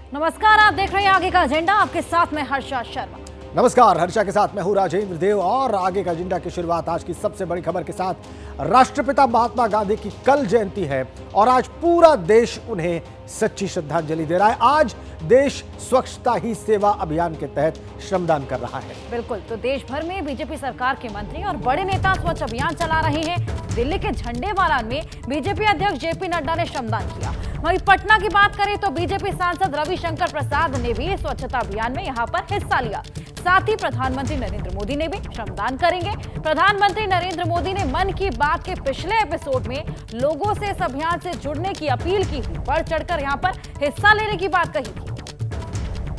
नमस्कार, आप देख रहे हैं आगे का एजेंडा। आपके साथ में हर्षा शर्मा। नमस्कार, हर्षा के साथ मैं हूं राजेंद्र देव और आगे का एजेंडा की शुरुआत आज की सबसे बड़ी खबर के साथ। राष्ट्रपिता महात्मा गांधी की कल जयंती है और आज पूरा देश उन्हें सच्ची श्रद्धांजलि दे रहा है। आज देश स्वच्छता ही सेवा अभियान के तहत श्रमदान कर रहा है। बिल्कुल, तो देश भर में बीजेपी सरकार के मंत्री और बड़े नेता स्वच्छ अभियान चला रहे हैं। दिल्ली के झंडेवालान में बीजेपी अध्यक्ष जेपी नड्डा ने श्रमदान किया। वहीं पटना की बात करें तो बीजेपी सांसद रविशंकर प्रसाद ने भी स्वच्छता अभियान में यहां पर हिस्सा लिया। साथ ही प्रधानमंत्री नरेंद्र मोदी ने भी श्रमदान करेंगे। प्रधानमंत्री नरेंद्र मोदी ने मन की बात के पिछले एपिसोड में लोगों से इस अभियान से जुड़ने की अपील की थी। बढ़ चढ़कर यहां पर हिस्सा लेने की बात कही थी।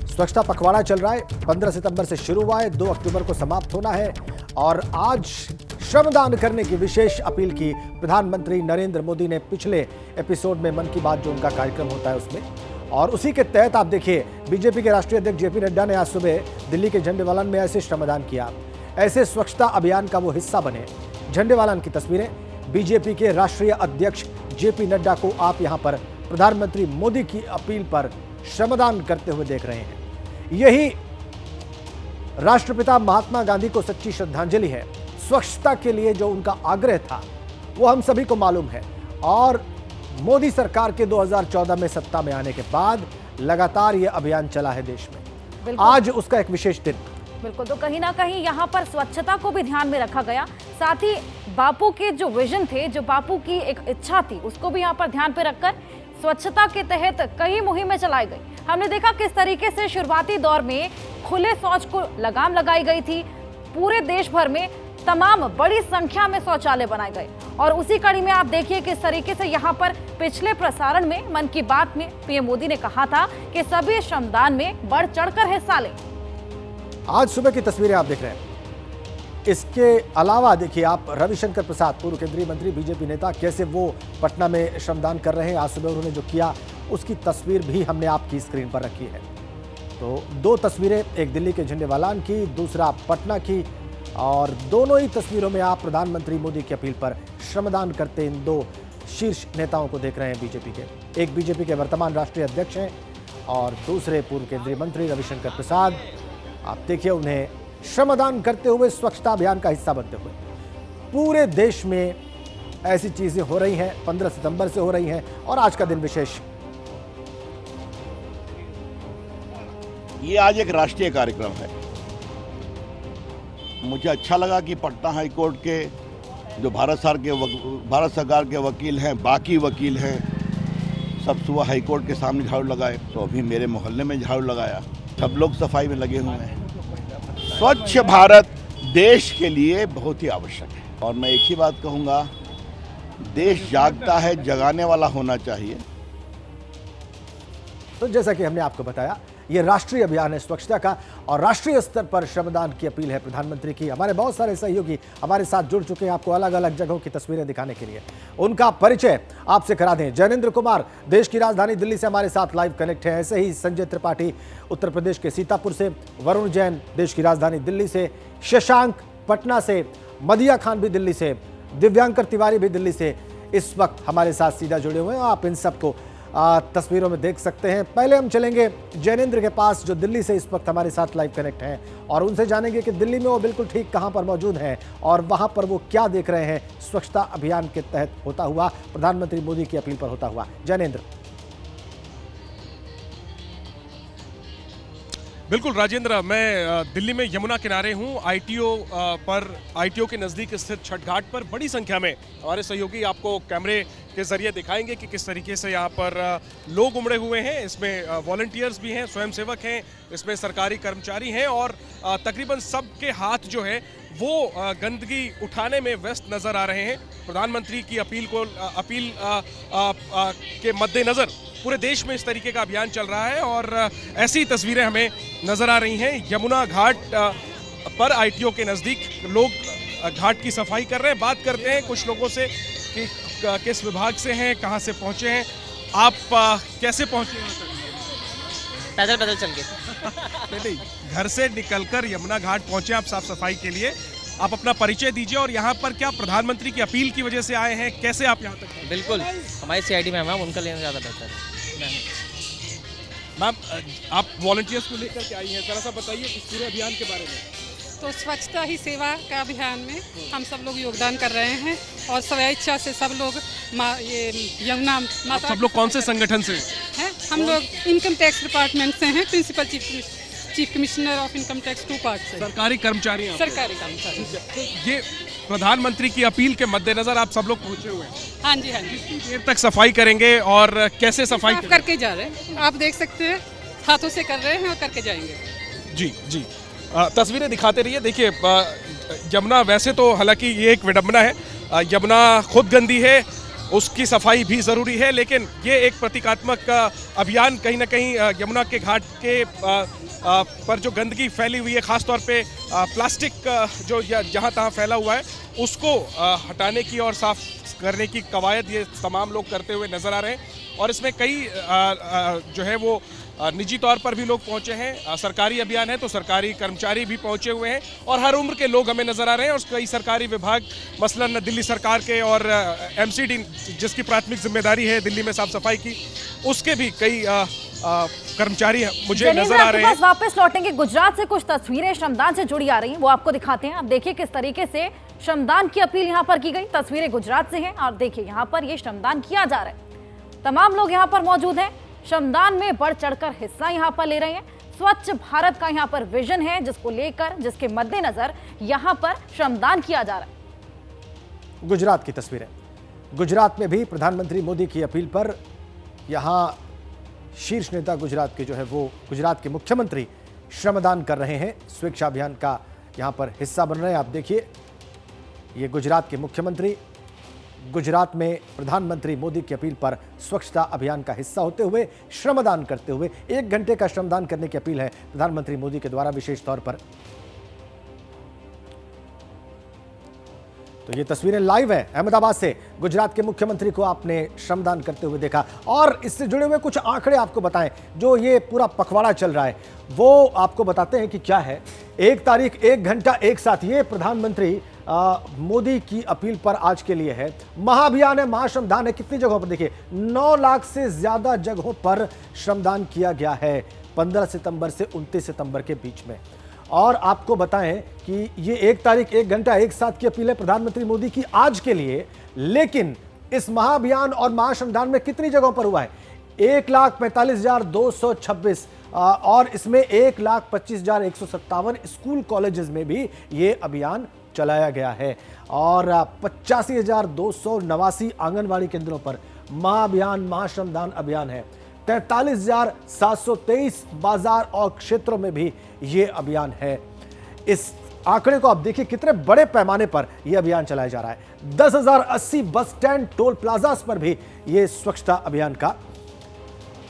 स्वच्छता पखवाड़ा चल रहा है, 15 सितंबर से शुरू हुआ है, 2 अक्टूबर को समाप्त होना है और आज श्रमदान करने की विशेष अपील की प्रधानमंत्री नरेंद्र मोदी ने पिछले एपिसोड में मन की बात जो उनका कार्यक्रम होता है उसमें, और उसी के तहत आप देखिए बीजेपी के राष्ट्रीय अध्यक्ष जेपी नड्डा ने आज सुबह दिल्ली के झंडेवालान में ऐसे श्रमदान किया। ऐसे स्वच्छता अभियान का वो हिस्सा बने। झंडेवालान की तस्वीरें बीजेपी के राष्ट्रीय अध्यक्ष जेपी नड्डा को आप यहां पर प्रधानमंत्री मोदी की अपील पर श्रमदान करते हुए देख रहे हैं। यही राष्ट्रपिता महात्मा गांधी को सच्ची श्रद्धांजलि है। स्वच्छता के लिए जो उनका आग्रह था वो हम सभी को मालूम है और मोदी सरकार के 2014 में सत्ता में आने के बाद लगातार ये अभियान चला है देश में। आज उसका एक विशेष दिन। बिल्कुल, तो कहीं ना कहीं यहाँ पर स्वच्छता को भी ध्यान में रखा गया। साथ ही बापू के जो विजन थे, जो बापू की एक इच्छा थी, उसको भी यहाँ पर ध्यान पे रखकर स्वच्छता के तहत कई मुहिमें चलाई गई। हमने देखा किस तरीके से शुरुआती दौर में खुले शौच को लगाम लगाई गई थी। पूरे देश भर में तमाम बड़ी संख्या में शौचालय बनाए गए और उसी कड़ी में आप देखिए किस तरीके से यहाँ पर पिछले प्रसारण में मन की बात में पीएम मोदी ने कहा था कि सभी श्रमदान में बढ़ चढ़कर हिस्सा लें। आज सुबह की तस्वीरें आप देख रहे हैं। इसके अलावा देखिए आप रविशंकर प्रसाद, पूर्व केंद्रीय मंत्री, बीजेपी नेता, कैसे वो पटना में श्रमदान कर रहे हैं। आज सुबह उन्होंने जो किया उसकी तस्वीर भी हमने आपकी स्क्रीन पर रखी है। तो 2 तस्वीरें, एक दिल्ली के झंडेवालान की, दूसरा पटना की, और दोनों ही तस्वीरों में आप प्रधानमंत्री मोदी की अपील पर श्रमदान करते इन 2 शीर्ष नेताओं को देख रहे हैं बीजेपी के। एक बीजेपी के वर्तमान राष्ट्रीय अध्यक्ष हैं और दूसरे पूर्व केंद्रीय मंत्री रविशंकर प्रसाद। आप देखिए उन्हें श्रमदान करते हुए स्वच्छता अभियान का हिस्सा बनते हुए। पूरे देश में ऐसी चीजें हो रही हैं, 15 सितंबर से हो रही हैं और आज का दिन विशेष। ये आज एक राष्ट्रीय कार्यक्रम है। मुझे अच्छा लगा कि पटना हाई कोर्ट के जो भारत सरकार के वकील हैं, बाकी वकील हैं, सब सुबह हाई कोर्ट के सामने झाड़ू लगाए। तो अभी मेरे मोहल्ले में झाड़ू लगाया। सब लोग सफाई में लगे हुए हैं। स्वच्छ भारत देश के लिए बहुत ही आवश्यक है और मैं एक ही बात कहूँगा, देश जागता है, जगाने वाला होना चाहिए। तो जैसा कि हमने आपको बताया, ये राष्ट्रीय अभियान है स्वच्छता का और राष्ट्रीय स्तर पर श्रमदान की अपील है प्रधानमंत्री की। हमारे बहुत सारे सहयोगी हमारे साथ जुड़ चुके हैं आपको अलग अलग जगहों की तस्वीरें दिखाने के लिए। उनका परिचय आपसे करा दें। जैनेंद्र कुमार देश की राजधानी दिल्ली से हमारे साथ लाइव कनेक्ट है। ऐसे ही संजय त्रिपाठी उत्तर प्रदेश के सीतापुर से, वरुण जैन देश की राजधानी दिल्ली से, शशांक पटना से, मदिया खान भी दिल्ली से, दिव्यांकर तिवारी भी दिल्ली से इस वक्त हमारे साथ सीधा जुड़े हुए हैं। आप इन सबको तस्वीरों में देख सकते हैं। पहले हम चलेंगे जैनेंद्र के पास जो दिल्ली से इस वक्त हमारे साथ लाइव कनेक्ट हैं और उनसे जानेंगे कि दिल्ली में वो बिल्कुल ठीक कहां पर मौजूद हैं और वहां पर वो क्या देख रहे हैं स्वच्छता अभियान के तहत होता हुआ, प्रधानमंत्री मोदी की अपील पर होता हुआ। जैनेंद्र। बिल्कुल राजेंद्र, मैं दिल्ली में यमुना किनारे हूँ। आईटीओ के नज़दीक स्थित छठ घाट पर बड़ी संख्या में हमारे सहयोगी आपको कैमरे के जरिए दिखाएंगे कि किस तरीके से यहाँ पर लोग उमड़े हुए हैं। इसमें वॉलंटियर्स भी हैं, स्वयंसेवक हैं, इसमें सरकारी कर्मचारी हैं और तकरीबन सबके हाथ जो है वो गंदगी उठाने में व्यस्त नजर आ रहे हैं। प्रधानमंत्री की अपील के मद्देनजर पूरे देश में इस तरीके का अभियान चल रहा है और ऐसी तस्वीरें हमें नजर आ रही हैं। यमुना घाट पर आईटीओ के नज़दीक लोग घाट की सफाई कर रहे हैं। बात करते हैं कुछ लोगों से कि किस विभाग से हैं, कहां से पहुंचे हैं। आप कैसे पहुंचे हैं? पैदल चल के नहीं, घर से निकलकर यमुना घाट पहुंचे आप साफ सफाई के लिए। आप अपना परिचय दीजिए और यहाँ पर क्या प्रधानमंत्री की अपील की वजह से आए हैं, कैसे आप यहाँ तक? बिल्कुल, हमारी सीआईडी मैम है, उनका लेना ज़्यादा बेहतर है। मैम, आप वॉलंटियर्स को लेकर के आई हैं, जरा सा बताइए इस पूरे अभियान के बारे में। तो स्वच्छता ही सेवा का अभियान में हम सब लोग योगदान कर रहे हैं और स्वेच्छा से सब लोग ये यमुना माता। सब लोग कौन से संगठन से हैं? हम लोग इनकम टैक्स डिपार्टमेंट से हैं, principal chief commissioner of income tax 2 part से। सरकारी कर्मचारी हैं आप? सरकारी कर्मचारी। तो ये प्रधानमंत्री की अपील के मद्देनजर आप सब लोग पहुंचे हुए हैं। हाँ जी, हाँ जी। कितनी देर तक सफाई करेंगे और कैसे सफाई साफ करके जा रहे हैं, आप देख सकते हैं, हाथों से कर रहे हैं और करके जाएंगे। जी जी, तस्वीरें दिखाते रहिए। देखिए, यमुना वैसे तो हालांकि ये एक विडंबना है, यमुना खुद गंदी है, उसकी सफाई भी ज़रूरी है, लेकिन ये एक प्रतीकात्मक अभियान कहीं ना कहीं यमुना के घाट के पर जो गंदगी फैली हुई है, ख़ास तौर पे प्लास्टिक जो जहाँ तहाँ फैला हुआ है, उसको हटाने की और साफ करने की कवायद ये तमाम लोग करते हुए नज़र आ रहे हैं। और इसमें कई जो है वो निजी तौर पर भी लोग पहुंचे हैं। सरकारी अभियान है तो सरकारी कर्मचारी भी पहुंचे हुए हैं और हर उम्र के लोग हमें नज़र आ रहे हैं। और कई सरकारी विभाग, मसलन दिल्ली सरकार के और एमसीडी जिसकी प्राथमिक जिम्मेदारी है दिल्ली में साफ सफाई की, उसके भी कई कर्मचारी मुझे नजर आ रहे हैं। वापस लौटेंगे। गुजरात से कुछ तस्वीरें श्रमदान से जुड़ी आ रही हैं, वो आपको दिखाते हैं। आप देखिए किस तरीके से श्रमदान की अपील यहाँ पर की गई। तस्वीरें गुजरात से हैं और देखिए यहाँ पर ये श्रमदान किया जा रहा है। तमाम लोग यहाँ पर मौजूद हैं, श्रमदान में बढ़ चढ़कर हिस्सा यहाँ पर ले रहे हैं। स्वच्छ भारत का यहाँ पर विजन है, जिसको लेकर, जिसके मद्देनजर यहाँ पर श्रमदान किया जा रहा है। गुजरात की तस्वीरें। गुजरात में भी प्रधानमंत्री मोदी की अपील पर यहाँ शीर्ष नेता गुजरात के जो है वो गुजरात के मुख्यमंत्री श्रमदान कर रहे हैं, स्वेच्छा अभियान का यहाँ पर हिस्सा बन रहे हैं। आप देखिए, ये गुजरात के मुख्यमंत्री गुजरात में प्रधानमंत्री मोदी की अपील पर स्वच्छता अभियान का हिस्सा होते हुए श्रमदान करते हुए 1 घंटे का श्रमदान करने की अपील है प्रधानमंत्री मोदी के द्वारा विशेष तौर पर। तो ये तस्वीरें लाइव है अहमदाबाद से। गुजरात के मुख्यमंत्री को आपने श्रमदान करते हुए देखा और इससे जुड़े हुए कुछ आंकड़े आपको बताएं। जो ये पूरा पखवाड़ा चल रहा है वो आपको बताते हैं कि क्या है। 1 तारीख 1 घंटा एक साथ, ये प्रधानमंत्री मोदी की अपील पर आज के लिए है। महाअभियान है, महाश्रमदान है। कितनी जगहों पर देखिए, 9 लाख से ज्यादा जगहों पर श्रमदान किया गया है 15 सितंबर से 29 सितंबर के बीच में। और आपको बताएं कि ये 1 तारीख 1 घंटा एक साथ की अपील है प्रधानमंत्री मोदी की आज के लिए, लेकिन इस महाअभियान और महाश्रमदान में कितनी जगहों पर हुआ है? 1,45,226 और इसमें 1,25,157 स्कूल कॉलेजेस में भी ये अभियान चलाया गया है और 85,289 आंगनवाड़ी केंद्रों पर महाअभियान महाश्रमदान अभियान है। 43,723 बाजार और क्षेत्रों में भी ये अभियान है। इस आंकड़े को आप देखिए, कितने बड़े पैमाने पर यह अभियान चलाया जा रहा है। 10,080 बस स्टैंड, टोल प्लाजास पर भी ये स्वच्छता अभियान का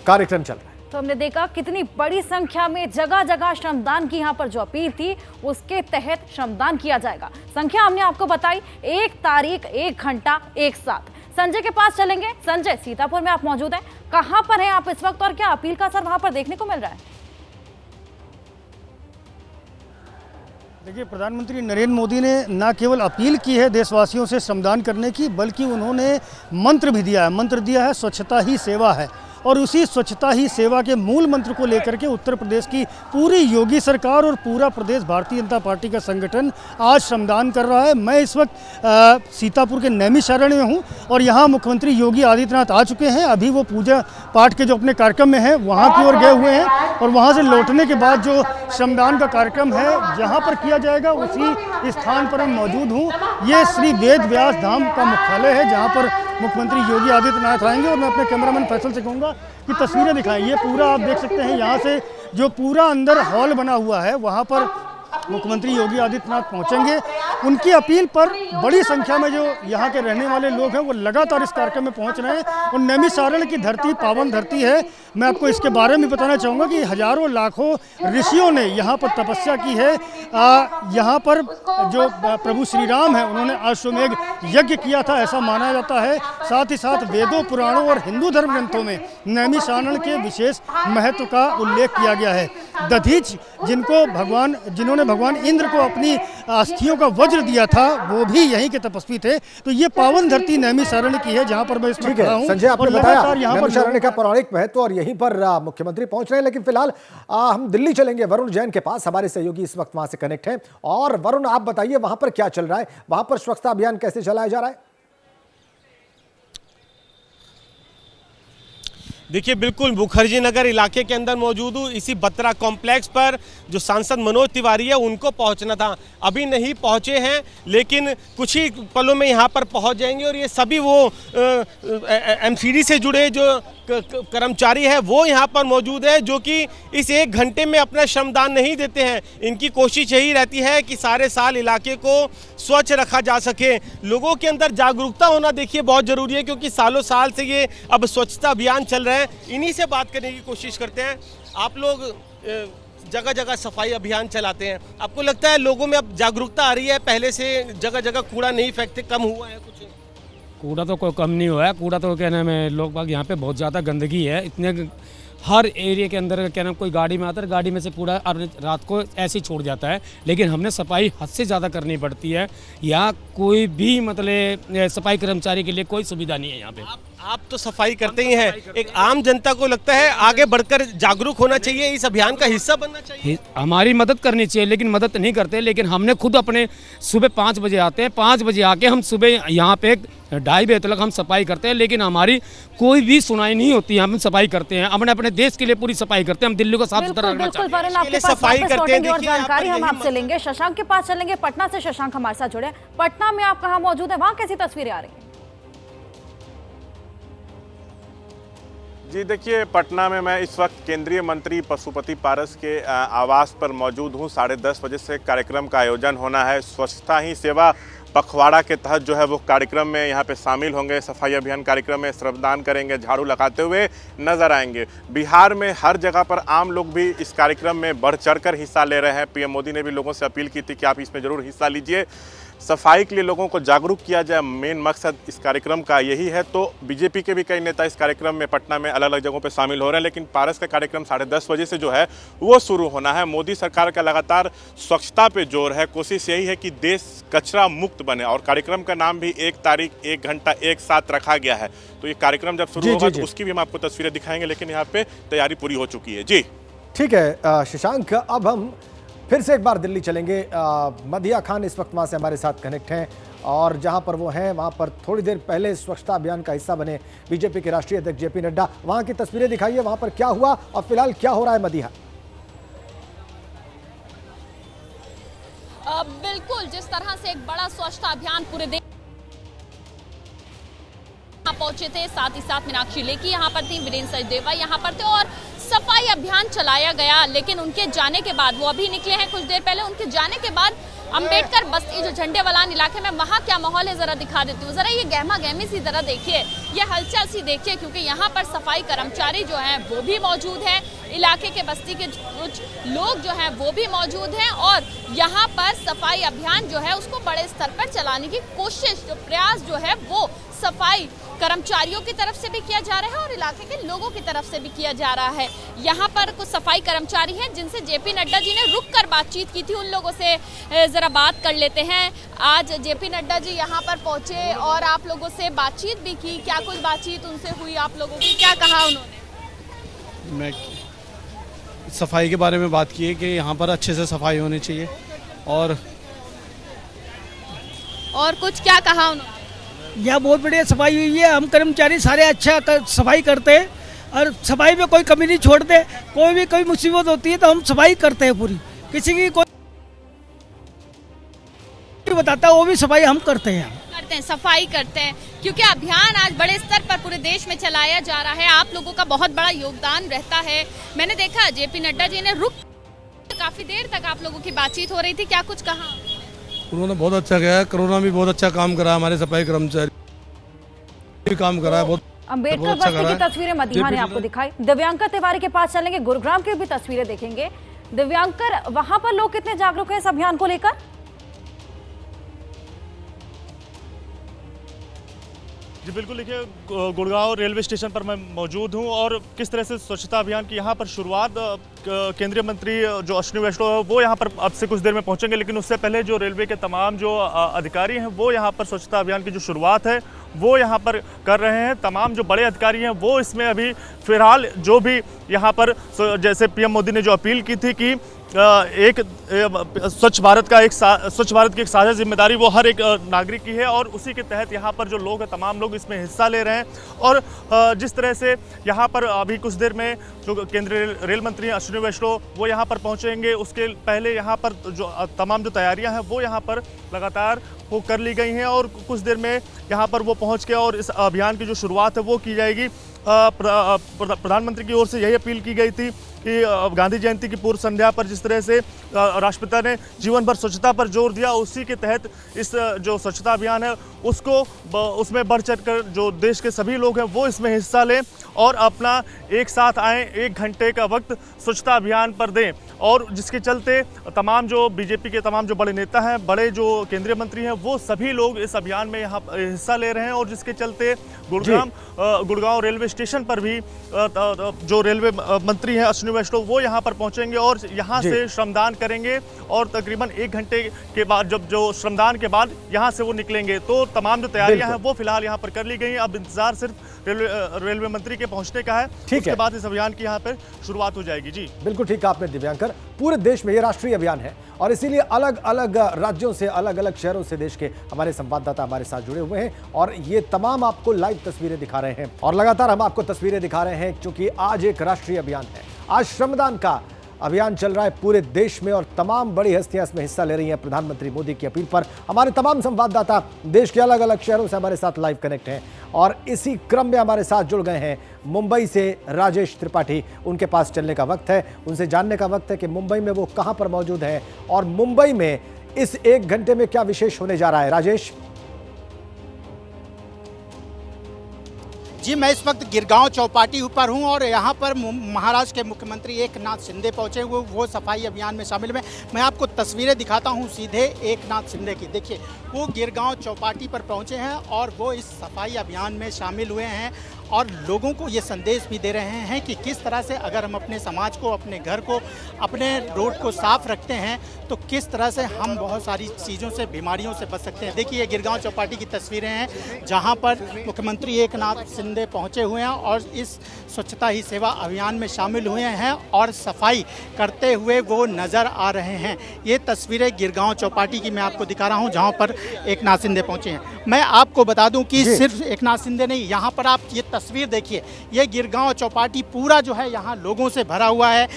कार्यक्रम चल रहा है। तो हमने देखा कितनी बड़ी संख्या में जगह जगह श्रमदान की यहाँ पर जो अपील थी उसके तहत श्रमदान किया जाएगा। संख्या हमने आपको बताई, 1 तारीख 1 घंटा एक साथ। संजय के पास चलेंगे। संजय, सीतापुर में आप मौजूद हैं, कहां पर हैं आप इस वक्त और क्या अपील का असर वहां पर देखने को मिल रहा है? देखिए, प्रधानमंत्री नरेंद्र मोदी ने न केवल अपील की है देशवासियों से श्रमदान करने की, बल्कि उन्होंने मंत्र भी दिया है। मंत्र दिया है स्वच्छता ही सेवा है। और उसी स्वच्छता ही सेवा के मूल मंत्र को लेकर के उत्तर प्रदेश की पूरी योगी सरकार और पूरा प्रदेश भारतीय जनता पार्टी का संगठन आज श्रमदान कर रहा है। मैं इस वक्त सीतापुर के नैमिषारण्य में हूं और यहां मुख्यमंत्री योगी आदित्यनाथ आ चुके हैं। अभी वो पूजा पाठ के जो अपने कार्यक्रम में हैं वहां की ओर गए हुए हैं और वहां से लौटने के बाद जो श्रमदान का कार्यक्रम है जहां पर किया जाएगा उसी स्थान पर मैं मौजूद हूँ। ये श्री वेद व्यास धाम का मुख्यालय है जहाँ पर मुख्यमंत्री योगी आदित्यनाथ आएंगे और मैं अपने कैमरामैन फैसल से कहूँगा कि तस्वीरें दिखाएं। ये पूरा आप देख सकते हैं, यहाँ से जो पूरा अंदर हॉल बना हुआ है वहाँ पर मुख्यमंत्री योगी आदित्यनाथ पहुंचेंगे। उनकी अपील पर बड़ी संख्या में जो यहाँ के रहने वाले लोग हैं वो लगातार इस कार्यक्रम में पहुंच रहे हैं और नैमिषारण्य की धरती पावन धरती है। मैं आपको इसके बारे में बताना चाहूँगा कि हजारों लाखों ऋषियों ने यहाँ पर तपस्या की है। यहाँ पर जो प्रभु श्री राम है उन्होंने अश्वमेघ यज्ञ किया था, ऐसा माना जाता है। साथ ही साथ वेदों, पुराणों और हिंदू धर्म ग्रंथों में नैमिषारण्य के विशेष महत्व का उल्लेख किया गया है। दधीच जिन्होंने भगवान इंद्र को अपनी अस्थियों का वज्र दिया था, वो भी यहीं के तपस्वी थे। तो ये पावन धरती नैमिषारण्य की है, जहाँ पर मैं इसमें खड़ा हूँ। संजय, आपने बताया नैमिषारण्य का पौराणिक महत्व और यहीं पर मुख्यमंत्री पहुंच रहे हैं। लेकिन फिलहाल हम दिल्ली चलेंगे वरुण जैन के पास, हमारे सहयोगी इस वक्त वहां से कनेक्ट हैं। और वरुण, आप बताइए वहां पर क्या चल रहा है, वहां पर स्वच्छता अभियान कैसे चलाया जा रहा है? देखिए, बिल्कुल मुखर्जी नगर इलाके के अंदर मौजूद हूँ। इसी बत्रा कॉम्प्लेक्स पर जो सांसद मनोज तिवारी है उनको पहुंचना था, अभी नहीं पहुंचे हैं, लेकिन कुछ ही पलों में यहाँ पर पहुंच जाएंगे। और ये सभी वो एमसीडी से जुड़े जो कर्मचारी है वो यहाँ पर मौजूद है, जो कि इस 1 घंटे में अपना श्रमदान नहीं देते हैं। इनकी कोशिश यही रहती है कि सारे साल इलाके को स्वच्छ रखा जा सके। लोगों के अंदर जागरूकता होना देखिए बहुत ज़रूरी है, क्योंकि सालों साल से ये अब स्वच्छता अभियान चल रहा है। इन्हीं से बात करने की कोशिश करते हैं। आप लोग जगह जगह सफाई अभियान चलाते हैं, आपको लगता है लोगों में अब जागरूकता आ रही है? पहले से जगह जगह कूड़ा नहीं फेंकते, कम हुआ है कुछ? कूड़ा तो कोई कम नहीं हुआ है। कूड़ा तो क्या नाम है, लोग बाग यहाँ पे बहुत ज़्यादा गंदगी है। इतने हर एरिया के अंदर क्या नाम, कोई गाड़ी में आता है, गाड़ी में से कूड़ा रात को ऐसे ही छोड़ जाता है। लेकिन हमने सफाई हद से ज़्यादा करनी पड़ती है। यहाँ कोई भी मतलब सफाई कर्मचारी के लिए कोई सुविधा नहीं है यहाँ पे। आप तो सफाई करते ही हैं, एक आम जनता को लगता है आगे बढ़कर जागरूक होना चाहिए, इस अभियान का हिस्सा बनना चाहिए। हमारी मदद करनी चाहिए, लेकिन मदद नहीं करते। लेकिन हमने खुद अपने सुबह 5 बजे आते हैं, 5 बजे आके हम सुबह यहाँ पे 2:30 बजे तक हम सफाई करते हैं, लेकिन हमारी कोई भी सुनाई नहीं होती। हम सफाई करते हैं, हमने अपने देश के लिए पूरी सफाई करते हैं। हम दिल्ली को साफ सुथरा रखना चाहते हैं। वरुण, आपके पास वापस लौटेंगे और जानकारी हम आपसे लेंगे। शशांक के पास चलेंगे, पटना से शशांक हमारे साथ जुड़े। पटना में आप कहाँ मौजूद है, वहाँ कैसी तस्वीरें आ रही हैं? जी देखिए, पटना में मैं इस वक्त केंद्रीय मंत्री पशुपति पारस के आवास पर मौजूद हूँ। 10:30 बजे से कार्यक्रम का आयोजन होना है। स्वच्छता ही सेवा पखवाड़ा के तहत जो है वो कार्यक्रम में यहाँ पे शामिल होंगे। सफाई अभियान कार्यक्रम में श्रमदान करेंगे, झाड़ू लगाते हुए नजर आएंगे। बिहार में हर जगह पर आम लोग भी इस कार्यक्रम में बढ़ चढ़कर हिस्सा ले रहे हैं। पीएम मोदी ने भी लोगों से अपील की थी कि आप इसमें ज़रूर हिस्सा लीजिए, सफाई के लिए लोगों को जागरूक किया जाए। मेन मकसद इस कार्यक्रम का यही है। तो बीजेपी के भी कई नेता इस कार्यक्रम में पटना में अलग अलग जगहों पे शामिल हो रहे हैं, लेकिन पारस का कार्यक्रम 10:30 बजे से जो है वो शुरू होना है। मोदी सरकार का लगातार स्वच्छता पे जोर है। कोशिश यही है कि देश कचरा मुक्त बने, और कार्यक्रम का नाम भी 1 तारीख 1 घंटा एक साथ रखा गया है। तो ये कार्यक्रम जब शुरू होगा तो उसकी भी हम आपको तस्वीरें दिखाएंगे, लेकिन यहाँ पे तैयारी पूरी हो चुकी है। जी ठीक है शशांक, अब हम फिर से एक बार दिल्ली चलेंगे। मदिया खान इस वक्त वहाँ से हमारे साथ कनेक्ट हैं, और जहाँ पर वो हैं वहाँ पर थोड़ी देर पहले स्वच्छता अभियान का हिस्सा बने बीजेपी के राष्ट्रीय अध्यक्ष जेपी नड्डा। वहाँ की तस्वीरें दिखाइए, वहाँ पर क्या हुआ और फिलहाल क्या हो रहा है मदिया? बिल्कुल, जिस तरह से एक बड़ा स्वच्छता अभियान पूरे देश पहुंचे थे, साथ ही साथ मीनाक्षी लेखी यहाँ पर थी, वीरेंद्र सचदेवा यहाँ पर थे और सफाई अभियान चलाया गया। लेकिन उनके जाने के बाद, वो अभी निकले हैं कुछ देर पहले, उनके जाने के बाद अंबेडकर बस्ती जो झंडे वालान इलाके में, वहाँ क्या माहौल है जरा दिखा देती हूँ। जरा ये गहमा गहमी सी जरा देखिए, ये हलचल सी देखिए, क्योंकि यहाँ पर सफाई कर्मचारी जो हैं वो भी मौजूद हैं, इलाके के बस्ती के कुछ लोग जो हैं वो भी मौजूद हैं, और यहाँ पर सफाई अभियान जो है उसको बड़े स्तर पर चलाने की कोशिश, जो प्रयास जो है वो सफाई कर्मचारियों की तरफ से भी किया जा रहा है और इलाके के लोगों की तरफ से भी किया जा रहा है। यहाँ पर कुछ सफाई कर्मचारी हैं जिनसे जेपी नड्डा जी ने रुककर बातचीत की थी, उन लोगों से जरा बात कर लेते हैं। आज जेपी नड्डा जी यहाँ पर पहुँचे और आप लोगों से बातचीत भी की, क्या कुछ बातचीत उनसे हुई आप लोगों की, क्या कहा उन्होंने? मैं सफाई के बारे में बात की है कि यहाँ पर अच्छे से सफाई होनी चाहिए, और कुछ क्या कहा उन्होंने? यहाँ बहुत बढ़िया सफाई हुई है। हम कर्मचारी सारे अच्छा सफाई करते हैं और सफाई में कोई कमी नहीं छोड़ते। कोई मुसीबत होती है तो हम सफाई करते हैं पूरी, किसी की कोई बताता है वो भी सफाई हम करते हैं सफाई करते हैं, क्योंकि अभियान आज बड़े स्तर पर पूरे देश में चलाया जा रहा है। आप लोगों का बहुत बड़ा योगदान रहता है। मैंने देखा जेपी नड्डा जी ने काफी देर तक आप लोगों की बातचीत हो रही थी, क्या कुछ कहा? उन्होंने बहुत अच्छा किया है। कोरोना भी बहुत अच्छा काम करा, हमारे सफाई कर्मचारी भी काम करा है बहुत। अंबेडकर बस्ती की तस्वीरें मदीहा ने आपको दिखाई। दिव्यांकर तिवारी के पास चलेंगे, गुरुग्राम की भी तस्वीरें देखेंगे। दिव्यांकर, वहां पर लोग कितने जागरूक हैं इस अभियान को लेकर? जी बिल्कुल, देखिए गुड़गांव रेलवे स्टेशन पर मैं मौजूद हूं और किस तरह से स्वच्छता अभियान की यहाँ पर शुरुआत केंद्रीय मंत्री जो अश्विनी वैष्णव है वो यहाँ पर अब से कुछ देर में पहुंचेंगे, लेकिन उससे पहले जो रेलवे के तमाम जो अधिकारी हैं वो यहाँ पर स्वच्छता अभियान की जो शुरुआत है वो यहाँ पर कर रहे हैं। तमाम जो बड़े अधिकारी हैं वो इसमें अभी फिलहाल जो भी यहाँ पर जैसे पीएम मोदी ने जो अपील की थी कि एक स्वच्छ भारत की एक साझा जिम्मेदारी वो हर एक नागरिक की है और उसी के तहत यहाँ पर जो लोग हैं तमाम लोग इसमें हिस्सा ले रहे हैं। और जिस तरह से यहाँ पर अभी कुछ देर में जो केंद्रीय रेल मंत्री अश्विनी वैष्णव वो यहाँ पर पहुँचेंगे, उसके पहले यहाँ पर जो तमाम जो तैयारियाँ हैं वो यहाँ पर लगातार वो कर ली गई हैं और कुछ देर में यहाँ पर वो पहुँच के और इस अभियान की जो शुरुआत है वो की जाएगी। प्रधानमंत्री की ओर से यही अपील की गई थी कि गांधी जयंती की पूर्व संध्या पर जिस तरह से राष्ट्रपिता ने जीवन भर स्वच्छता पर जोर दिया, उसी के तहत इस जो स्वच्छता अभियान है उसमें बढ़ चढ़कर जो देश के सभी लोग हैं वो इसमें हिस्सा लें और अपना एक साथ आएँ, 1 घंटे का वक्त स्वच्छता अभियान पर दें। और जिसके चलते तमाम जो बीजेपी के तमाम जो बड़े नेता हैं, बड़े जो केंद्रीय मंत्री हैं वो सभी लोग इस अभियान में यहाँ हिस्सा ले रहे हैं और जिसके चलते गुड़गांव रेलवे स्टेशन पर भी जो रेलवे मंत्री हैं अश्विनी वैष्णव वो यहाँ पर पहुँचेंगे और यहाँ से श्रमदान करेंगे और तकरीबन 1 घंटे के बाद जब जो श्रमदान के बाद यहाँ से वो निकलेंगे। तो तमाम जो तैयारियां हैं वो फिलहाल यहाँ पर कर ली गई हैं। अब इंतजार सिर्फ रेलवे मंत्री के पहुँचने का है, उसके बाद इस अभियान की यहाँ पर शुरुआत हो जाएगी। जी बिल्कुल ठीक है आपने दिव्यांकर, पूरे देश में ये राष्ट्रीय अभियान है और इसीलिए अलग अलग राज्यों से, अलग अलग शहरों से देश के हमारे संवाददाता हमारे साथ जुड़े हुए हैं और ये तमाम आपको लाइव तस्वीरें दिखा रहे हैं और लगातार हम आपको तस्वीरें दिखा रहे हैं क्योंकि आज एक राष्ट्रीय अभियान है। आज श्रमदान का अभियान चल रहा है पूरे देश में और तमाम बड़ी हस्तियां इसमें हिस्सा ले रही हैं। प्रधानमंत्री मोदी की अपील पर हमारे तमाम संवाददाता देश के अलग अलग शहरों से हमारे साथ लाइव कनेक्ट हैं और इसी क्रम में हमारे साथ जुड़ गए हैं मुंबई से राजेश त्रिपाठी। उनके पास चलने का वक्त है, उनसे जानने का वक्त है कि मुंबई में वो कहां पर मौजूद हैं और मुंबई में इस 1 घंटे में क्या विशेष होने जा रहा है। राजेश जी, मैं इस वक्त गिरगांव चौपाटी ऊपर हूं और यहां पर महाराष्ट्र के मुख्यमंत्री एकनाथ शिंदे पहुंचे हुए, वो सफाई अभियान में शामिल हुए। मैं आपको तस्वीरें दिखाता हूं सीधे एकनाथ शिंदे की। देखिए वो गिरगांव चौपाटी पर पहुंचे हैं और वो इस सफाई अभियान में शामिल हुए हैं और लोगों को ये संदेश भी दे रहे हैं कि किस तरह से अगर हम अपने समाज को, अपने घर को, अपने रोड को साफ रखते हैं तो किस तरह से हम बहुत सारी चीज़ों से, बीमारियों से बच सकते हैं। देखिए ये गिरगांव चौपाटी की तस्वीरें हैं जहां पर मुख्यमंत्री एकनाथ शिंदे पहुंचे हुए हैं और इस स्वच्छता ही सेवा अभियान में शामिल हुए हैं और सफाई करते हुए वो नज़र आ रहे हैं। ये तस्वीरें गिरगांव चौपाटी की मैं आपको दिखा रहा हूँ जहाँ पर एकनाथ शिंदे पहुँचे हैं। मैं आपको बता दूँ कि सिर्फ एकनाथ शिंदे नहीं, यहाँ पर आप ये तस्वीर देखिए, ये गिरगांव चौपाटी पूरा जो है यहाँ लोगों से भरा हुआ है,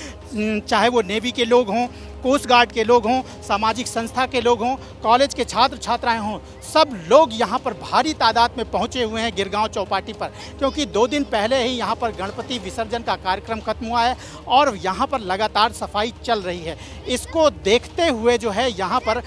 चाहे वो नेवी के लोग हों, कोस्ट गार्ड के लोग हों, सामाजिक संस्था के लोग हों, कॉलेज के छात्र छात्राएं हों, सब लोग यहाँ पर भारी तादाद में पहुँचे हुए हैं गिरगांव चौपाटी पर, क्योंकि 2 दिन पहले ही यहाँ पर गणपति विसर्जन का कार्यक्रम खत्म हुआ है और यहाँ पर लगातार सफाई चल रही है। इसको देखते हुए जो है यहाँ पर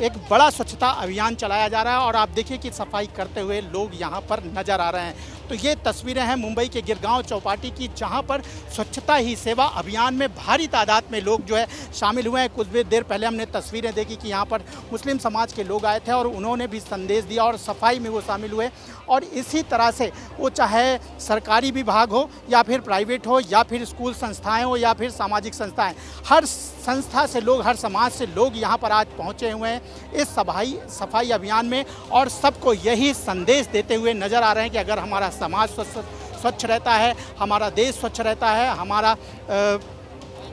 एक बड़ा स्वच्छता अभियान चलाया जा रहा है और आप देखिए कि सफाई करते हुए लोग यहाँ पर नज़र आ रहे हैं। तो ये तस्वीरें हैं मुंबई के गिरगांव चौपाटी की जहाँ पर स्वच्छता ही सेवा अभियान में भारी तादाद में लोग जो है शामिल हुए हैं। कुछ देर पहले हमने तस्वीरें देखी कि यहाँ पर मुस्लिम समाज के लोग आए थे और उन्होंने भी संदेश दिया और सफाई में वो शामिल हुए और इसी तरह से वो चाहे सरकारी विभाग हो या फिर प्राइवेट हो या फिर स्कूल संस्थाएँ हो या फिर सामाजिक संस्थाएँ, हर संस्था से लोग, हर समाज से लोग यहाँ पर आज पहुँचे हुए हैं इस सफाई अभियान में और सबको यही संदेश देते हुए नज़र आ रहे हैं कि अगर हमारा समाज स्वच्छ रहता है, हमारा देश स्वच्छ रहता है, हमारा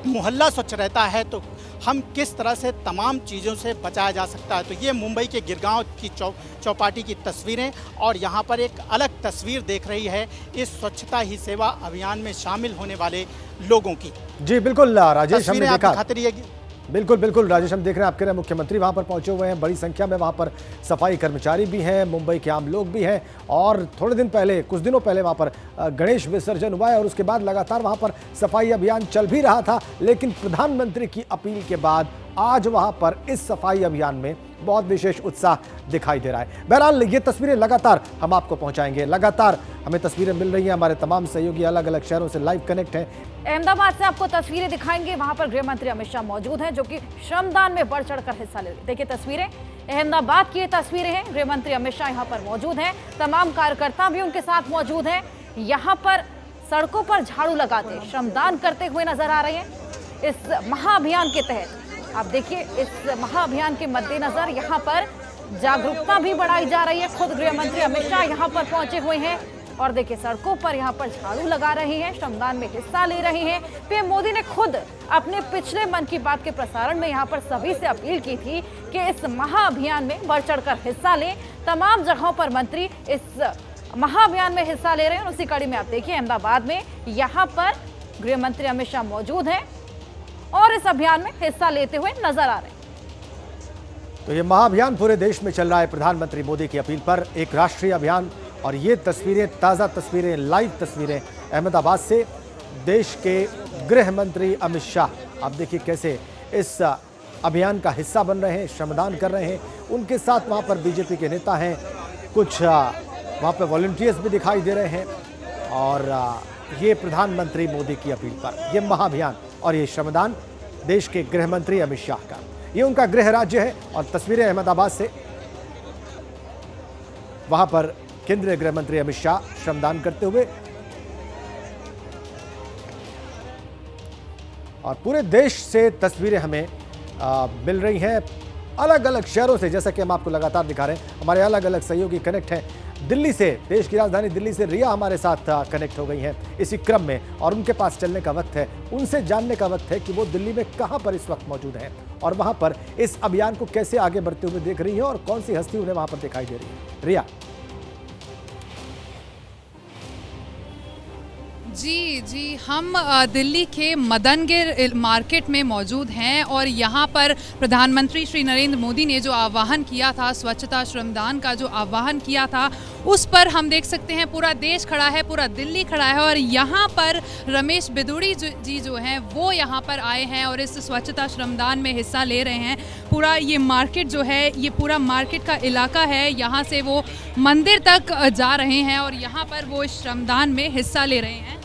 मोहल्ला स्वच्छ रहता है तो हम किस तरह से तमाम चीज़ों से बचाया जा सकता है। तो ये मुंबई के गिरगांव की चौपाटी की तस्वीरें और यहाँ पर एक अलग तस्वीर देख रही है इस स्वच्छता ही सेवा अभियान में शामिल होने वाले लोगों की। जी बिल्कुल राजेश, हमने देखा, बिल्कुल बिल्कुल राजेश, हम देख रहे हैं आपके मुख्यमंत्री वहां पर पहुंचे हुए हैं, बड़ी संख्या में वहां पर सफाई कर्मचारी भी हैं, मुंबई के आम लोग भी हैं और थोड़े दिन पहले, कुछ दिनों पहले वहां पर गणेश विसर्जन हुआ है और उसके बाद लगातार वहां पर सफाई अभियान चल भी रहा था। लेकिन प्रधानमंत्री की अपील के बाद आज वहां पर इस सफाई अभियान में बहुत विशेष उत्साह दिखाई दे रहा है। बहरहाल ये तस्वीरें लगातार हम आपको पहुंचाएंगे, लगातार हमें तस्वीरें मिल रही हैं, हमारे तमाम सहयोगी अलग अलग शहरों से लाइव कनेक्ट हैं। अहमदाबाद से आपको तस्वीरें दिखाएंगे, वहां पर गृह मंत्री अमित शाह मौजूद हैं जो कि श्रमदान में बढ़ चढ़कर हिस्सा ले रहे हैं। देखिए तस्वीरें, अहमदाबाद की ये तस्वीरें हैं। गृह मंत्री अमित शाह यहाँ पर मौजूद हैं, तमाम कार्यकर्ता भी उनके साथ मौजूद हैं। यहाँ पर सड़कों पर झाड़ू लगाते, श्रमदान करते हुए नजर आ रहे हैं। इस महाअभियान के तहत आप देखिए, इस महाअभियान के मद्देनजर यहाँ पर जागरूकता भी बढ़ाई जा रही है। खुद गृह मंत्री अमित शाह यहाँ पर पहुंचे हुए हैं और देखिए सड़कों पर यहाँ पर झाड़ू लगा रहे हैं, श्रमदान में हिस्सा ले रहे हैं। पीएम मोदी ने खुद अपने पिछले मन की बात के प्रसारण में यहाँ पर सभी से अपील की थी कि इस महाअभियान में बढ़ चढ़कर हिस्सा लें। तमाम जगहों पर मंत्री इस महाअभियान में हिस्सा ले रहे हैं और उसी कड़ी में आप देखिए अहमदाबाद में यहाँ पर गृह मंत्री अमित शाह मौजूद हैं और इस अभियान में हिस्सा लेते हुए नजर आ रहे हैं। तो ये महाअभियान पूरे देश में चल रहा है प्रधानमंत्री मोदी की अपील पर, एक राष्ट्रीय अभियान। और ये तस्वीरें, ताज़ा तस्वीरें, लाइव तस्वीरें अहमदाबाद से, देश के गृह मंत्री अमित शाह आप देखिए कैसे इस अभियान का हिस्सा बन रहे हैं, श्रमदान कर रहे हैं। उनके साथ वहाँ पर बीजेपी के नेता हैं, कुछ वहाँ पर वॉलंटियर्स भी दिखाई दे रहे हैं। और ये प्रधानमंत्री मोदी की अपील पर ये महाअभियान और ये श्रमदान देश के गृह मंत्री अमित शाह का, ये उनका गृह राज्य है। और तस्वीरें अहमदाबाद से, वहां पर केंद्रीय गृह मंत्री अमित शाह श्रमदान करते हुए और पूरे देश से तस्वीरें हमें मिल रही हैं, अलग अलग शहरों से। जैसा कि हम आपको लगातार दिखा रहे हैं, हमारे अलग अलग सहयोगी कनेक्ट हैं दिल्ली से, देश की राजधानी दिल्ली से रिया हमारे साथ कनेक्ट हो गई हैं इसी क्रम में, और उनके पास चलने का वक्त है, उनसे जानने का वक्त है कि वो दिल्ली में कहां पर इस वक्त मौजूद हैं और वहां पर इस अभियान को कैसे आगे बढ़ते हुए देख रही है और कौन सी हस्ती उन्हें वहां पर दिखाई दे रही है। रिया। जी हम दिल्ली के मदनगिर मार्केट में मौजूद हैं और यहाँ पर प्रधानमंत्री श्री नरेंद्र मोदी ने जो आह्वान किया था, स्वच्छता श्रमदान का जो आह्वान किया था, उस पर हम देख सकते हैं पूरा देश खड़ा है, पूरा दिल्ली खड़ा है। और यहाँ पर रमेश बिदुड़ी जी जो हैं वो यहाँ पर आए हैं और इस स्वच्छता श्रमदान में हिस्सा ले रहे हैं। पूरा ये मार्केट जो है, ये पूरा मार्केट का इलाका है, यहाँ से वो मंदिर तक जा रहे हैं और यहाँ पर वो इस श्रमदान में हिस्सा ले रहे हैं।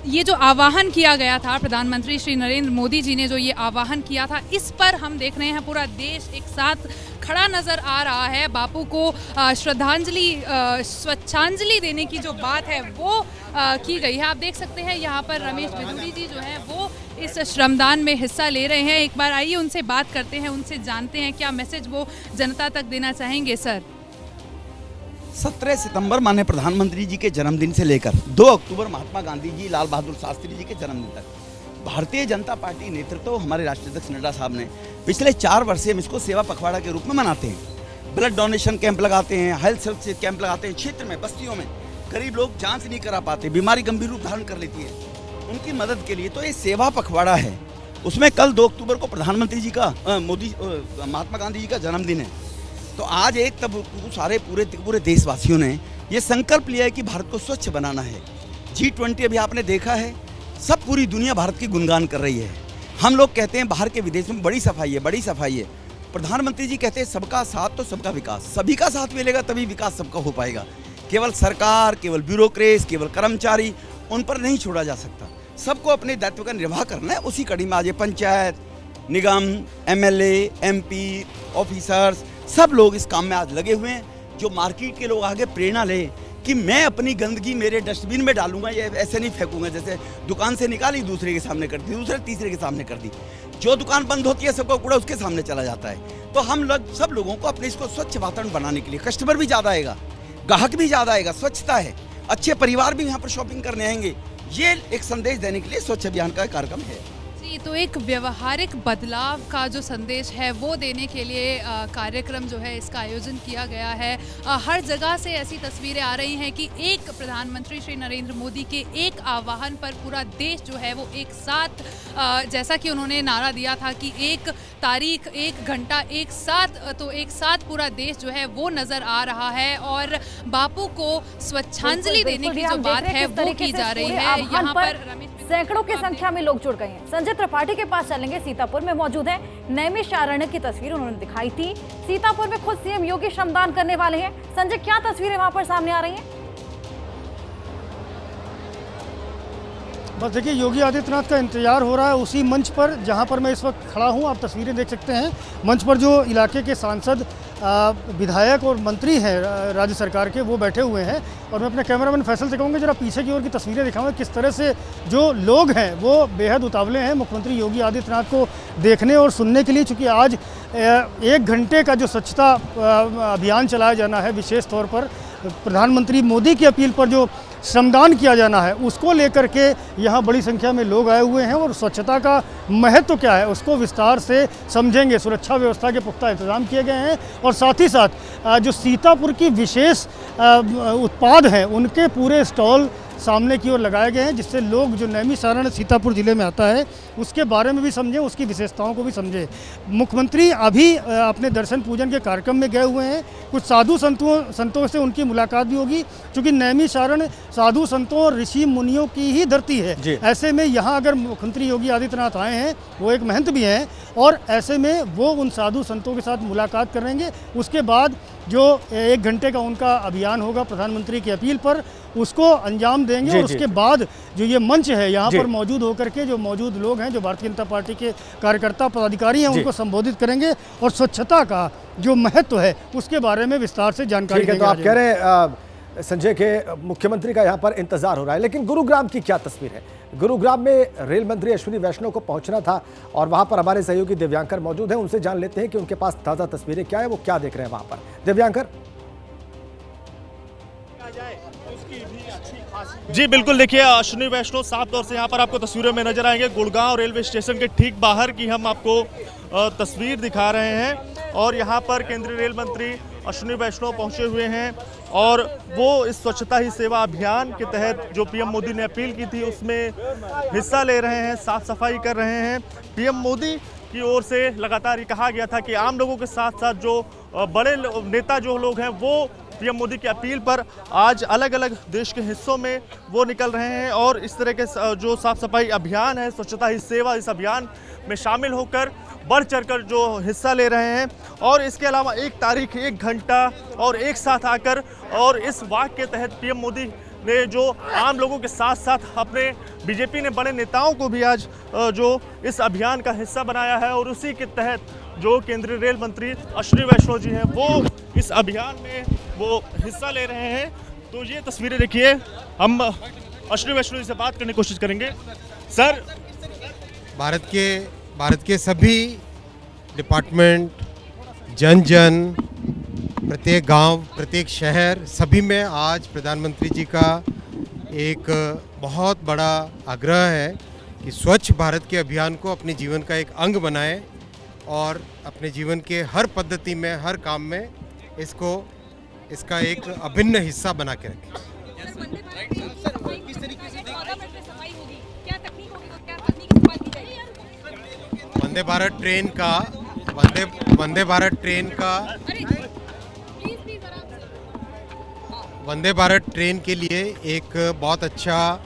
ये जो आह्वान किया गया था, प्रधानमंत्री श्री नरेंद्र मोदी जी ने जो ये आह्वान किया था, इस पर हम देख रहे हैं पूरा देश एक साथ खड़ा नज़र आ रहा है। बापू को श्रद्धांजलि, स्वच्छांजलि देने की जो बात है वो की गई है। आप देख सकते हैं यहाँ पर रमेश बिदुड़ी जी जो हैं वो इस श्रमदान में हिस्सा ले रहे हैं। एक बार आइए उनसे बात करते हैं, उनसे जानते हैं क्या मैसेज वो जनता तक देना चाहेंगे। सर, 17 सितंबर माननीय प्रधानमंत्री जी के जन्मदिन से लेकर 2 अक्टूबर महात्मा गांधी जी, लाल बहादुर शास्त्री जी के जन्मदिन तक भारतीय जनता पार्टी नेतृत्व, हमारे राष्ट्रीय अध्यक्ष नड्डा साहब ने पिछले 4 वर्ष से हम इसको सेवा पखवाड़ा के रूप में मनाते हैं। ब्लड डोनेशन कैंप लगाते हैं, हेल्थ सर्विस कैंप लगाते हैं। क्षेत्र में, बस्तियों में गरीब लोग जांच नहीं करा पाते, बीमारी गंभीर रूप धारण कर लेती है, उनकी मदद के लिए तो ये सेवा पखवाड़ा है। उसमें कल 2 अक्टूबर को प्रधानमंत्री जी का महात्मा गांधी जी का जन्मदिन है। तो आज एक तब सारे पूरे देशवासियों ने ये संकल्प लिया है कि भारत को स्वच्छ बनाना है। G20 अभी आपने देखा है, सब पूरी दुनिया भारत की गुणगान कर रही है। हम लोग कहते हैं बाहर के विदेशों में बड़ी सफाई है, बड़ी सफाई है। प्रधानमंत्री जी कहते हैं सबका साथ तो सबका विकास, सभी का साथ मिलेगा तभी विकास सबका हो पाएगा। केवल सरकार, केवल ब्यूरोक्रेट्स, केवल कर्मचारी, उन पर नहीं छोड़ा जा सकता। सबको अपने दायित्व का निर्वाह करना है। उसी कड़ी में आज पंचायत, निगम, MLA, MP, ऑफिसर्स, सब लोग इस काम में आज लगे हुए हैं। जो मार्केट के लोग आगे प्रेरणा ले कि मैं अपनी गंदगी मेरे डस्टबिन में डालूंगा, ये ऐसे नहीं फेंकूंगा। जैसे दुकान से निकाली दूसरे के सामने कर दी, दूसरे तीसरे के सामने कर दी, जो दुकान बंद होती है सबका कूड़ा उसके सामने चला जाता है। तो हम लोग सब लोगों को अपने इसको स्वच्छ वातावरण बनाने के लिए, कस्टमर भी ज़्यादा आएगा, ग्राहक भी ज़्यादा आएगा, स्वच्छता है, अच्छे परिवार भी यहाँ पर शॉपिंग करने आएंगे, ये एक संदेश देने के लिए स्वच्छ अभियान का कार्यक्रम है। तो एक व्यवहारिक बदलाव का जो संदेश है वो देने के लिए कार्यक्रम जो है इसका आयोजन किया गया है। हर जगह से ऐसी तस्वीरें आ रही हैं कि एक प्रधानमंत्री श्री नरेंद्र मोदी के एक आह्वान पर पूरा देश जो है वो एक साथ, जैसा कि उन्होंने नारा दिया था कि 1 तारीख 1 घंटा एक साथ, तो एक साथ पूरा देश जो है वो नज़र आ रहा है और बापू को स्वच्छांजलि देने की जो बात है वो की जा रही है। यहाँ पर सैकड़ों की संख्या में लोग जुड़ गए हैं। संजय त्रिपाठी के पास चलेंगे, सीतापुर में मौजूद है। नैमिषारण्य की तस्वीर उन्होंने दिखाई थी। सीतापुर में खुद सीएम योगी श्रमदान करने वाले हैं। संजय, क्या तस्वीरें वहां पर सामने आ रही हैं? बस देखिए, योगी आदित्यनाथ का इंतजार हो रहा है उसी मंच पर जहां पर मैं इस वक्त खड़ा हूं। आप तस्वीरें देख सकते हैं। मंच पर जो इलाके के सांसद, विधायक और मंत्री हैं राज्य सरकार के, वो बैठे हुए हैं। और मैं अपने कैमरामैन फैसल से कहूँगा जरा पीछे की ओर की तस्वीरें दिखाऊंगा किस तरह से जो लोग हैं वो बेहद उतावले हैं मुख्यमंत्री योगी आदित्यनाथ को देखने और सुनने के लिए। चूँकि आज 1 घंटे का जो स्वच्छता अभियान चलाया जाना है, विशेष तौर पर प्रधानमंत्री मोदी की अपील पर जो श्रमदान किया जाना है, उसको लेकर के यहाँ बड़ी संख्या में लोग आए हुए हैं। और स्वच्छता का महत्व क्या है उसको विस्तार से समझेंगे। सुरक्षा व्यवस्था के पुख्ता इंतजाम किए गए हैं और साथ ही साथ जो सीतापुर की विशेष उत्पाद हैं उनके पूरे स्टॉल सामने की ओर लगाए गए हैं, जिससे लोग जो नैमिषारण्य सीतापुर जिले में आता है उसके बारे में भी समझें, उसकी विशेषताओं को भी समझें। मुख्यमंत्री अभी अपने दर्शन पूजन के कार्यक्रम में गए हुए हैं। कुछ साधु संतों से उनकी मुलाकात भी होगी, क्योंकि नैमिषारण्य साधु संतों और ऋषि मुनियों की ही धरती है। ऐसे में यहाँ अगर मुख्यमंत्री योगी आदित्यनाथ आए हैं, वो एक महंत भी हैं, और ऐसे में वो उन साधु संतों के साथ मुलाकात करेंगे। उसके बाद जो 1 घंटे का उनका अभियान होगा प्रधानमंत्री की अपील पर, उसको अंजाम देंगे। और उसके बाद जो ये मंच है यहाँ पर मौजूद होकर के जो मौजूद लोग हैं, जो भारतीय जनता पार्टी के कार्यकर्ता पदाधिकारी हैं, उनको संबोधित करेंगे और स्वच्छता का जो महत्व है उसके बारे में विस्तार से जानकारी देंगे। तो आप कह रहे हैं संजय के मुख्यमंत्री का यहाँ पर इंतजार हो रहा है, लेकिन गुरुग्राम की क्या तस्वीर है? गुरुग्राम में रेल मंत्री अश्विनी वैष्णव को पहुंचना था और वहां पर हमारे सहयोगी दिव्यांकर मौजूद हैं। उनसे जान लेते हैं कि उनके पास ताज़ा तस्वीरें क्या है, वो क्या देख रहे हैं वहां पर। दिव्यांकर जी बिल्कुल, देखिए अश्विनी वैष्णव साफ तौर से यहाँ पर आपको तस्वीरों में नजर आएंगे। गुड़गांव रेलवे स्टेशन के ठीक बाहर की हम आपको तस्वीर दिखा रहे हैं और यहाँ पर केंद्रीय रेल मंत्री अश्विनी वैष्णव पहुँचे हुए हैं और वो इस स्वच्छता ही सेवा अभियान के तहत जो पीएम मोदी ने अपील की थी उसमें हिस्सा ले रहे हैं, साफ सफाई कर रहे हैं। पीएम मोदी की ओर से लगातार ये कहा गया था कि आम लोगों के साथ साथ जो बड़े नेता जो लोग हैं वो पीएम मोदी की अपील पर आज अलग अलग देश के हिस्सों में वो निकल रहे हैं और इस तरह के जो साफ सफाई अभियान है, स्वच्छता ही सेवा, इस अभियान में शामिल होकर बढ़ चढ़कर जो हिस्सा ले रहे हैं। और इसके अलावा 1 तारीख 1 घंटा और एक साथ आकर और इस वाक के तहत पीएम मोदी ने जो आम लोगों के साथ साथ अपने बीजेपी ने बड़े नेताओं को भी आज जो इस अभियान का हिस्सा बनाया है और उसी के तहत जो केंद्रीय रेल मंत्री अश्विनी वैष्णव जी हैं वो इस अभियान में वो हिस्सा ले रहे हैं। तो ये तस्वीरें देखिए, हम अश्विनी वैष्णव जी से बात करने की कोशिश करेंगे। सर, भारत के सभी डिपार्टमेंट, जन जन, प्रत्येक गांव, प्रत्येक शहर, सभी में आज प्रधानमंत्री जी का एक बहुत बड़ा आग्रह है कि स्वच्छ भारत के अभियान को अपने जीवन का एक अंग बनाएं और अपने जीवन के हर पद्धति में, हर काम में इसका एक अभिन्न हिस्सा बना के रखें। वंदे भारत ट्रेन के लिए एक बहुत अच्छा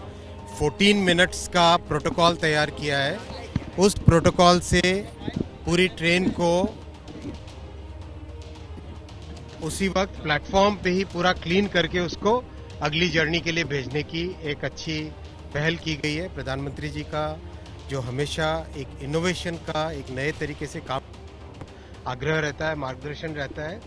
14 मिनट्स का प्रोटोकॉल तैयार किया है। उस प्रोटोकॉल से पूरी ट्रेन को उसी वक्त प्लेटफॉर्म पे ही पूरा क्लीन करके उसको अगली जर्नी के लिए भेजने की एक अच्छी पहल की गई है। प्रधानमंत्री जी का जो हमेशा एक इनोवेशन का, एक नए तरीके से काम आग्रह रहता है, मार्गदर्शन रहता है,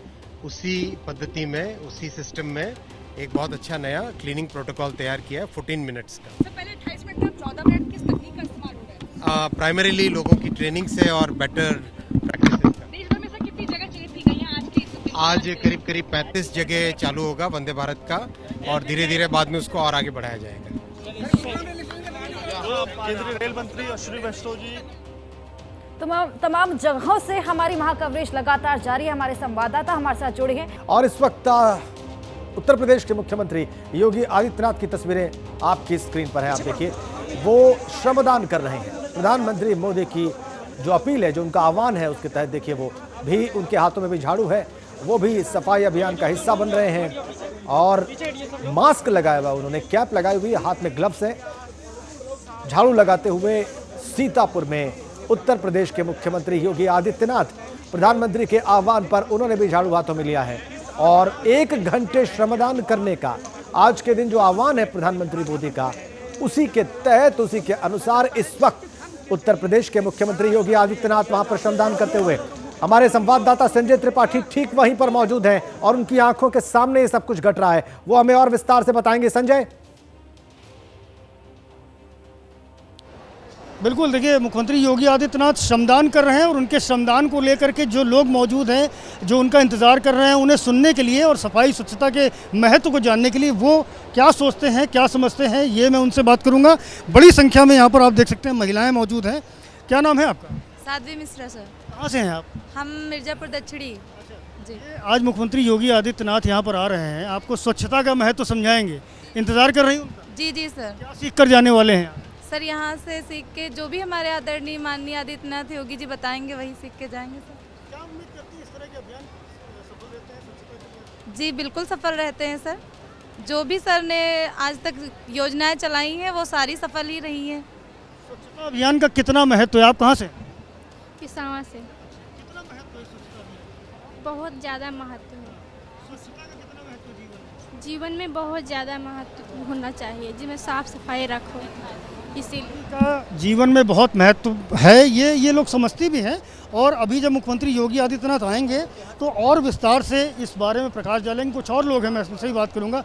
उसी पद्धति में, उसी सिस्टम में एक बहुत अच्छा नया क्लीनिंग प्रोटोकॉल तैयार किया है 14 मिनट्स का। पहले 28 मिनट में 14 मिनट किस तकनीक का इस्तेमाल हो रहा है? प्राइमरीली लोगों की ट्रेनिंग से और बेटर प्रैक्टिस से। देश भर में से कितनी जगह चेंज की गई हैं आज करीब 35 जगह चालू होगा वंदे भारत का और धीरे धीरे बाद में उसको और आगे बढ़ाया जाएगा। केंद्रीय रेल मंत्री अश्विनी वैष्णव जी तमाम जगहों से हमारी वहां कवरेज लगातार जारी है। हमारे संवाददाता हमारे साथ जुड़े हैं और इस वक्त उत्तर प्रदेश के मुख्यमंत्री योगी आदित्यनाथ की तस्वीरें आपकी स्क्रीन पर है। आप देखिए, वो श्रमदान कर रहे हैं। प्रधानमंत्री मोदी की जो अपील है, जो उनका आह्वान है, उसके तहत देखिए वो भी, उनके हाथों में भी झाड़ू है, वो भी सफाई अभियान का हिस्सा बन रहे हैं और मास्क लगाया हुआ, उन्होंने कैप लगाई हुई, हाथ में ग्लव्स है, झाड़ू लगाते हुए सीतापुर में उत्तर प्रदेश के मुख्यमंत्री योगी आदित्यनाथ प्रधानमंत्री के आह्वान पर उन्होंने भी झाड़ू हाथों में लिया है और 1 घंटे श्रमदान करने का आज के दिन जो आह्वान है प्रधानमंत्री मोदी का, उसी के तहत, उसी के अनुसार इस वक्त उत्तर प्रदेश के मुख्यमंत्री योगी आदित्यनाथ वहां पर श्रमदान करते हुए, हमारे संवाददाता संजय त्रिपाठी ठीक वहीं पर मौजूद हैं और उनकी आंखों के सामने ये सब कुछ घट रहा है। वो हमें और विस्तार से बताएंगे। संजय। बिल्कुल, देखिए मुख्यमंत्री योगी आदित्यनाथ श्रमदान कर रहे हैं और उनके श्रमदान को लेकर के जो लोग मौजूद हैं, जो उनका इंतजार कर रहे हैं, उन्हें सुनने के लिए और सफाई स्वच्छता के महत्व को जानने के लिए वो क्या सोचते हैं, क्या समझते हैं, ये मैं उनसे बात करूंगा। बड़ी संख्या में यहाँ पर आप देख सकते हैं महिलाएं मौजूद हैं। क्या नाम है आपका? साध्वी मिश्रा सर। कहाँ से हैं आप? हम मिर्जापुर दक्षिणी जी। आज मुख्यमंत्री योगी आदित्यनाथ यहाँ पर आ रहे हैं, आपको स्वच्छता का महत्व समझाएंगे, इंतजार कर रही हूँ। जी जी सर। क्या सीख कर जाने वाले हैं? सर यहाँ से सीख के जो भी हमारे आदरणीय माननीय आदित्यनाथ योगी जी बताएंगे वही सीख के जाएंगे सर। क्या उम्मीद करती है इस तरह के अभियान सफल रहते हैं स्वच्छता के लिए? जी बिल्कुल सफल रहते हैं सर। जो भी सर ने आज तक योजनाएं चलाई हैं वो सारी सफल ही रही हैं। स्वच्छता अभियान का कितना महत्व है? आप कहाँ से? पिसावा से। कितना महत्व है स्वच्छता अभियान? बहुत ज़्यादा महत्व है। स्वच्छता का कितना महत्व जीवन में? जीवन में बहुत ज़्यादा महत्व होना चाहिए, जिसमें साफ सफाई रखो, इसीलिए का जीवन में बहुत महत्व है। ये लोग समझते भी हैं और अभी जब मुख्यमंत्री योगी आदित्यनाथ आएंगे तो और विस्तार से इस बारे में प्रकाश डालेंगे। कुछ और लोग हैं, मैं उनसे ही बात करूंगा।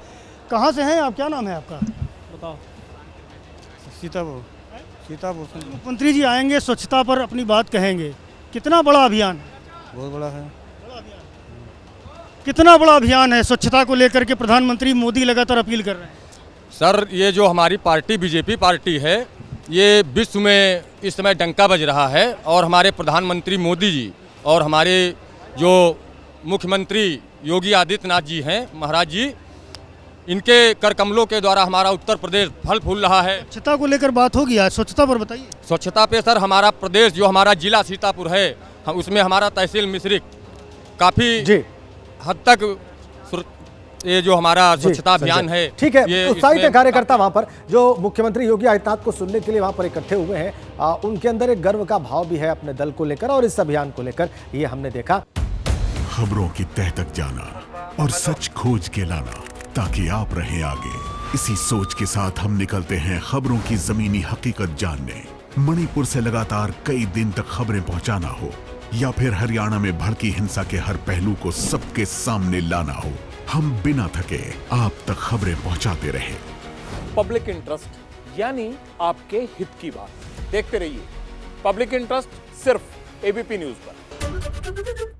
कहाँ से हैं आप? क्या नाम है आपका? बताओ। सीतापुर। सीतापुर। मुख्यमंत्री जी आएंगे, स्वच्छता पर अपनी बात कहेंगे। कितना बड़ा अभियान? बहुत बड़ा है। कितना बड़ा अभियान है स्वच्छता को लेकर के प्रधानमंत्री मोदी लगातार अपील कर रहे हैं? सर, ये जो हमारी पार्टी बीजेपी पार्टी है, ये विश्व में इस समय डंका बज रहा है और हमारे प्रधानमंत्री मोदी जी और हमारे जो मुख्यमंत्री योगी आदित्यनाथ जी हैं महाराज जी, इनके कर कमलों के द्वारा हमारा उत्तर प्रदेश फल फूल रहा है। स्वच्छता को लेकर बात होगी आज, स्वच्छता पर बताइए। स्वच्छता पे सर, हमारा प्रदेश जो हमारा जिला सीतापुर है, उसमें हमारा तहसील मिश्रिक काफ़ी हद तक ये जो हमारा स्वच्छता अभियान है, ठीक है। उत्साहित है कार्यकर्ता वहां पर जो मुख्यमंत्री योगी आदित्यनाथ को सुनने के लिए वहां पर इकट्ठे हुए हैं। उनके अंदर एक गर्व का भाव भी है अपने दल को लेकर और इस अभियान को लेकर, ये हमने देखा। खबरों की तह तक जाना और सच खोज के लाना ताकि आप रहें आगे, इसी सोच के साथ हम निकलते हैं खबरों की जमीनी हकीकत जानने। मणिपुर से लगातार कई दिन तक खबरें पहुंचाना हो या फिर हरियाणा में भड़की हिंसा के हर पहलू को सबके सामने लाना हो, हम बिना थके आप तक खबरें पहुंचाते रहे। पब्लिक इंटरेस्ट यानी आपके हित की बात। देखते रहिए पब्लिक इंटरेस्ट सिर्फ एबीपी न्यूज पर।